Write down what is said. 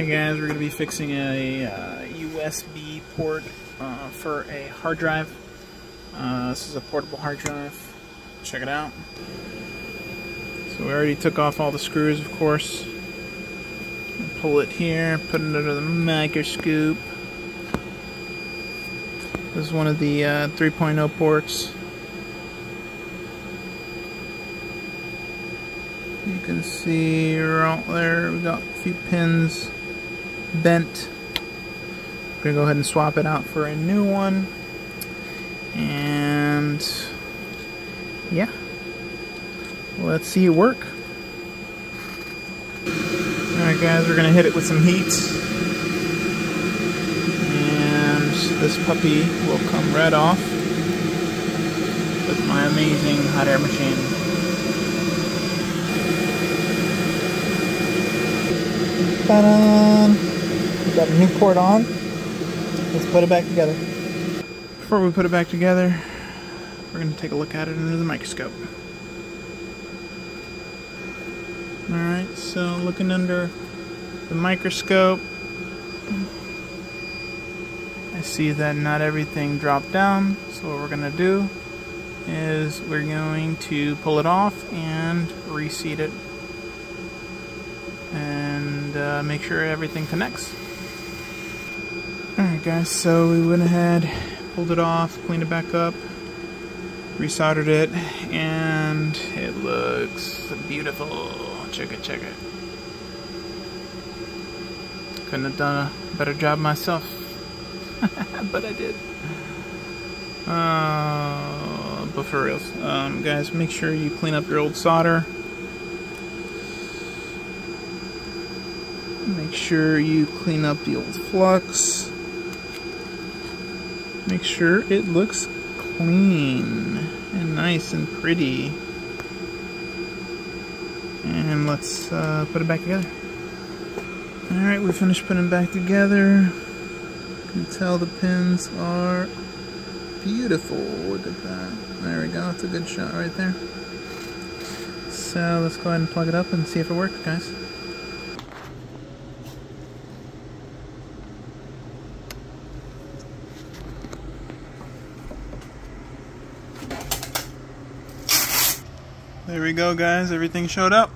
Hey guys, we're going to be fixing a USB port for a hard drive. This is a portable hard drive. Check it out. So we already took off all the screws, of course. Pull it here, put it under the microscope. This is one of the 3.0 ports. You can see right there, we got a few pins bent. We're gonna go ahead and swap it out for a new one. And yeah, let's see it work. Alright guys, we're gonna hit it with some heat. And this puppy will come right off with my amazing hot air machine. Ta-da! We got a new port on. Let's put it back together. Before we put it back together, we're going to take a look at it under the microscope. Alright, so looking under the microscope, I see that not everything dropped down. So what we're going to do is we're going to pull it off and reseat it. And make sure everything connects. Alright guys, so we went ahead, pulled it off, cleaned it back up, resoldered it, and it looks beautiful. Check it, check it. Couldn't have done a better job myself, but I did. But for reals, guys, make sure you clean up your old solder. Make sure you clean up the old flux. Make sure it looks clean and nice and pretty. And let's put it back together. Alright, we finished putting it back together. You can tell the pins are beautiful. Look at that. There we go. That's a good shot right there. So let's go ahead and plug it up and see if it works, guys. There we go guys, everything showed up.